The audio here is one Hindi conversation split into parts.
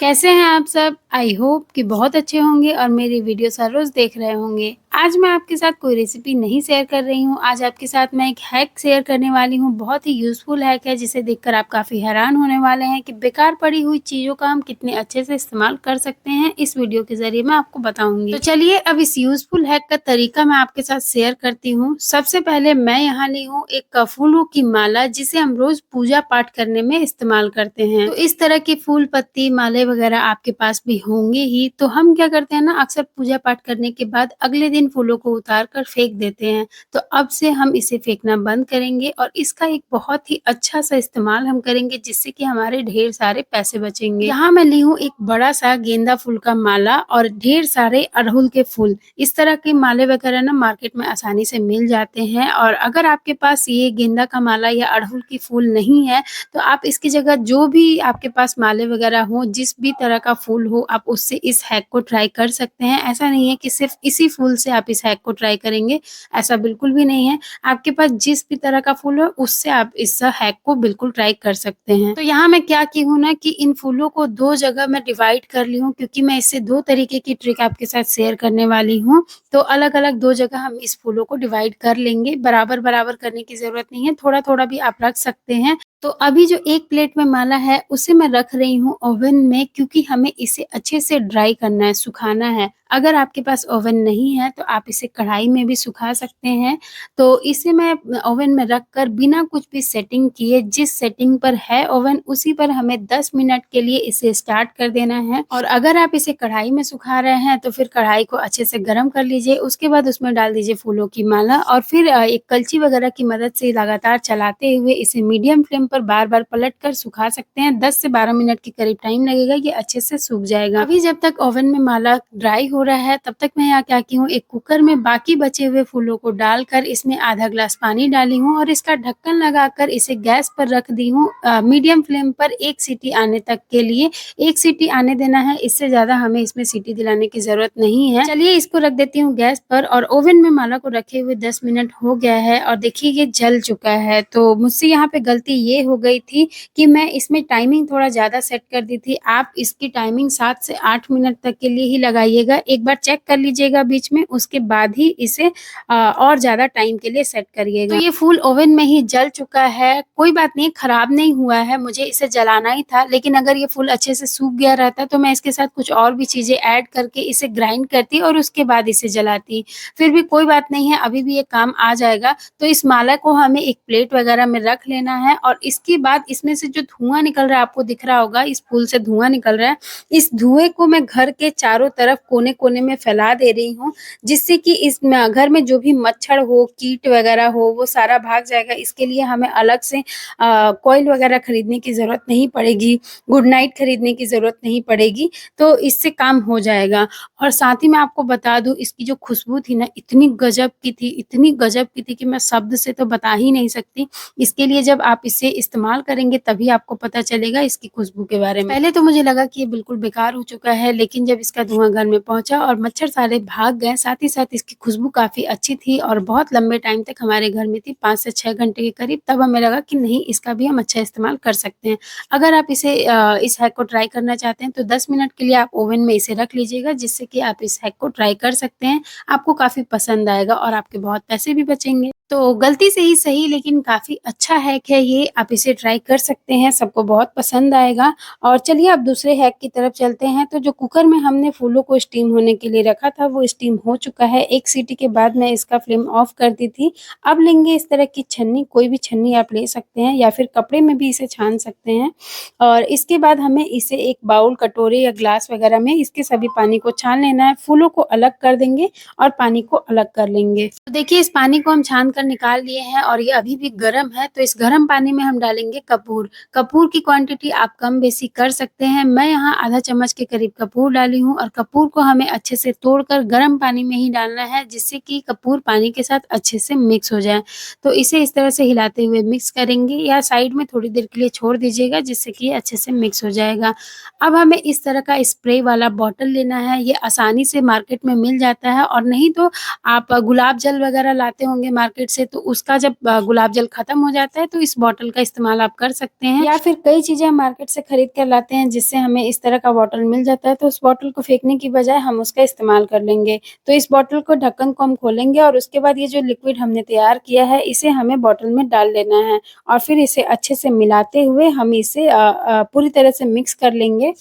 कैसे हैं आप सब? आई होप कि बहुत अच्छे होंगे और मेरी वीडियोस हर रोज़ देख रहे होंगे। आज मैं आपके साथ कोई रेसिपी नहीं शेयर कर रही हूँ, आज आपके साथ मैं एक हैक शेयर करने वाली हूँ। बहुत ही यूज़फुल हैक है जिसे देखकर आप काफ़ी हैरान होने वाले हैं कि बेकार पड़ी हुई चीज़ों का हम कितने अच्छे से इस्तेमाल कर सकते हैं, इस वीडियो के ज़रिए मैं आपको बताऊँगी। तो चलिए अब इस यूज़फुल हैक का तरीका मैं आपके साथ शेयर करती हूँ। सबसे पहले मैं यहाँ ली हूँ एक फूलों की माला जिसे हम रोज़ पूजा-पाठ करने में इस्तेमाल करते हैं। तो इस तरह की फूल, पत्ती, माले वगैरह आपके पास भी होंगे ही, तो हम क्या करते हैं ना अक्सर पूजा-पाठ करने के बाद अगले दिन फूलों को उतार कर फेंक देते हैं। तो अब से हम इसे फेंकना बंद करेंगे और इसका एक बहुत ही अच्छा-सा इस्तेमाल हम करेंगे जिससे कि हमारे ढेर सारे पैसे बचेंगे। यहाँ मैं ली हूँ एक बड़ा-सा गेंदा फूल का माला और ढेर सारे अड़हुल के फूल। इस तरह के माले वगैरह ना मार्केट में आसानी से मिल जाते हैं और अगर आपके पास ये गेंदा का माला या अड़हुल की फूल नहीं है, तो आप इसकी जगह जो भी आपके पास माले वगैरह हों, जिस भी तरह का फूल हो, आप उससे इस हैक को ट्राई कर सकते हैं। ऐसा नहीं है कि सिर्फ़ इसी फूल से आप इस हैक को ट्राई करेंगे, ऐसा बिल्कुल भी नहीं है। आपके पास जिस भी तरह का फूल हो, उससे आप इस हैक को बिल्कुल ट्राई कर सकते हैं। तो यहाँ मैं क्या की हूँ ना कि इन फूलों को 2 जगह मैं डिवाइड कर ली हूँ क्योंकि मैं इससे 2 तरीके की ट्रिक आपके साथ शेयर करने वाली हूँ। तो अलग-अलग 2 जगह हम इस फूलों को डिवाइड कर लेंगे, बराबर-बराबर करने की ज़रूरत नहीं है, थोड़ा-थोड़ा भी आप रख सकते हैं। तो अभी जो एक प्लेट में माला है, उसे मैं रख रही हूँ ओवन में क्योंकि हमें इसे अच्छे से ड्राई करना है, सुखाना है। अगर आपके पास ओवन नहीं है, तो आप इसे कढ़ाई में भी सुखा सकते हैं। तो इसे मैं ओवन में रख कर बिना कुछ भी सेटिंग किए, जिस सेटिंग पर है ओवन, उसी पर हमें 10 मिनट के लिए इसे स्टार्ट कर देना है। और अगर आप इसे कढ़ाई में सुखा रहे हैं, तो फिर कढ़ाई को अच्छे से गरम कर लीजिए। उसके बाद उसमें डाल दीजिए फूलों की माला और फिर एक कलची वगैरह की मदद से लगातार चलाते हुए इसे मीडियम फ्लेम पर बार-बार पलटकर सुखा सकते हैं। 10 से 12 मिनट के करीब टाइम लगेगा, ये अच्छे से सूख जाएगा। अभी जब तक ओवन में माला ड्राई हो रहा है, तब तक मैं यहाँ क्या की हूँ, एक कुकर में बाकी बचे हुए फूलों को डालकर इसमें आधा ग्लास पानी डाली हूँ और इसका ढक्कन लगाकर इसे गैस पर रख दी हूँ मीडियम फ्लेम पर 1 सीटी आने तक के लिए। 1 सीटी आने देना है, इससे ज़्यादा हमें इसमें सीटी दिलाने की ज़रूरत नहीं है। चलिए इसको रख देती हूँ गैस पर और ओवन में माला को रखे हुए 10 मिनट हो गया है और देखिए ये जल चुका है। तो मुझसे यहाँ पे गलती ये हो गई थी कि मैं इसमें टाइमिंग थोड़ा ज़्यादा सेट कर दी थी। आप इसकी टाइमिंग 7 से 8 मिनट तक के लिए ही लगाइएगा। एक बार चेक कर लीजिएगा बीच में, उसके बाद ही इसे और ज़्यादा टाइम के लिए सेट करिएगा। तो ये फूल ओवन में ही जल चुका है, कोई बात नहीं, खराब नहीं हुआ है, मुझे इसे जलाना ही था। लेकिन अगर ये फूल अच्छे से सूख गया रहता तो मैं इसके साथ कुछ और भी चीज़ें ऐड करके इसे ग्राइंड करती और उसके बाद इसे जलाती। फिर भी कोई बात नहीं है, अभी भी ये काम आ जाएगा। तो इस माला को हमें एक प्लेट वगैरह में रख लेना है और इसके बाद इसमें से जो धुआँ निकल रहा है, आपको दिख रहा होगा इस फूल से धुआँ निकल रहा है। इस धुएँ को मैं घर के चारों तरफ कोने-कोने में फैला दे रही हूँ, जिससे कि इस म घर में जो भी मच्छर हो, कीट वगैरह हो, वो सारा भाग जाएगा। इसके लिए हमें अलग से कॉइल वगैरह खरीदने की ज़रूरत नहीं पड़ेगी, गुड नाइट खरीदने की ज़रूरत नहीं पड़ेगी, तो इससे काम हो जाएगा। और साथ ही मैं आपको बता दूँ इसकी जो खुशबू थी ना इतनी गज़ब की थी, इतनी गज़ब की थी कि मैं शब्द से तो बता ही नहीं सकती। इसके लिए जब आप इसे इस्तेमाल करेंगे तभी आपको पता चलेगा इसकी खुशबू के बारे में। पहले तो मुझे लगा कि ये बिल्कुल बेकार हो चुका है, लेकिन जब इसका धुआँ घर में पहुँचा और मच्छर सारे भाग गए, साथ ही साथ इसकी खुशबू काफ़ी अच्छी थी और बहुत लंबे टाइम तक हमारे घर में थी, 5 से 6 घंटे के करीब, तब हमें लगा कि नहीं इसका भी हम अच्छा इस्तेमाल कर सकते हैं। अगर आप इसे इस हैक को ट्राई करना चाहते हैं तो 10 मिनट के लिए आप ओवन में इसे रख लीजिएगा जिससे कि आप इस हैक को ट्राई कर सकते हैं। आपको काफ़ी पसंद आएगा और आपके बहुत पैसे भी बचेंगे। तो गलती से ही सही लेकिन काफ़ी अच्छा हैक है ये, आप इसे ट्राई कर सकते हैं, सबको बहुत पसंद आएगा। और चलिए अब दूसरे हैक की तरफ चलते हैं, तो जो कुकर में हमने फूलों को स्टीम होने के लिए रखा था वो स्टीम हो चुका है। 1 सीटी के बाद मैं इसका फ्लेम ऑफ कर दी थी। अब लेंगे इस तरह की छन्नी, कोई भी छन्नी आप ले सकते हैं या फिर कपड़े में भी इसे छान सकते हैं। और इसके बाद हमें इसे एक बाउल, कटोरे या ग्लास वगैरह में इसके सभी पानी को छान लेना है। फूलों को अलग कर देंगे और पानी को अलग कर लेंगे। तो देखिए इस पानी को हम छान कर निकाल लिए हैं और ये अभी भी गर्म है, तो इस गर्म पानी में हम डालेंगे कपूर। कपूर की क्वांटिटी आप कम-बेशी कर सकते हैं। मैं यहाँ आधा चम्मच के करीब कपूर डाली हूँ और कपूर को हमें अच्छे से तोड़कर गर्म पानी में ही डालना है, जिससे कि कपूर पानी के साथ अच्छे से मिक्स हो जाए। तो इसे इस तरह से हिलाते हुए मिक्स करेंगे या साइड में थोड़ी देर के लिए छोड़ दीजिएगा, जिससे कि ये अच्छे से मिक्स हो जाएगा। अब हमें इस तरह का स्प्रे वाला बॉटल लेना है, ये आसानी से मार्केट में मिल जाता है और नहीं तो आप गुलाब जल वगैरह लाते होंगे मार्केट मार्केट से, तो उसका जब गुलाब जल खत्म हो जाता है तो इस बॉटल का इस्तेमाल आप कर सकते हैं। या फिर कई चीज़ें हम मार्केट से खरीद कर लाते हैं जिससे हमें इस तरह का बॉटल मिल जाता है, तो उस बॉटल को फेंकने की बजाय हम उसका इस्तेमाल कर लेंगे। तो इस बॉटल को ढक्कन को हम खोलेंगे और उसके बाद ये जो लिक्विड हमने तैयार किया है इसे हमें बॉटल में डाल लेना है और फिर इसे अच्छे से मिलाते हुए हम इसे पूरी तरह से मिक्स कर लेंगे।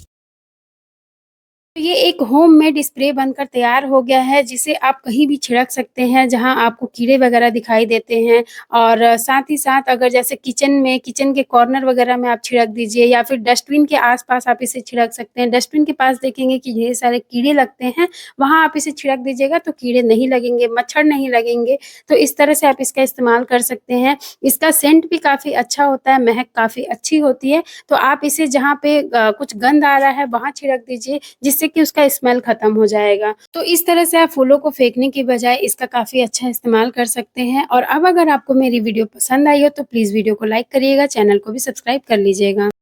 तो ये एक होममेड स्प्रे बनकर तैयार हो गया है, जिसे आप कहीं भी छिड़क सकते हैं, जहाँ आपको कीड़े वगैरह दिखाई देते हैं और साथ ही साथ अगर जैसे किचन के कॉर्नर वगैरह में आप छिड़क दीजिए या फिर डस्टबिन के आस-पास आप इसे छिड़क सकते हैं। डस्टबिन के पास देखेंगे कि ढेर सारे कीड़े लगते हैं, वहाँ आप इसे छिड़क दीजिएगा तो कीड़े नहीं लगेंगे, मच्छर नहीं लगेंगे। तो इस तरह से आप इसका इस्तेमाल कर सकते हैं। इसका सेंट भी काफ़ी अच्छा होता है, महक काफ़ी अच्छी होती है। तो आप इसे जहाँ पे कुछ गंध आ रहा है, वहाँ छिड़क दीजिए, जिससे कि उसका स्मेल खत्म हो जाएगा। तो इस तरह से आप फूलों को फेंकने की बजाय इसका काफ़ी अच्छा इस्तेमाल कर सकते हैं। और अब अगर आपको मेरी वीडियो पसंद आई हो तो प्लीज़ वीडियो को लाइक करिएगा, चैनल को भी सब्सक्राइब कर लीजिएगा।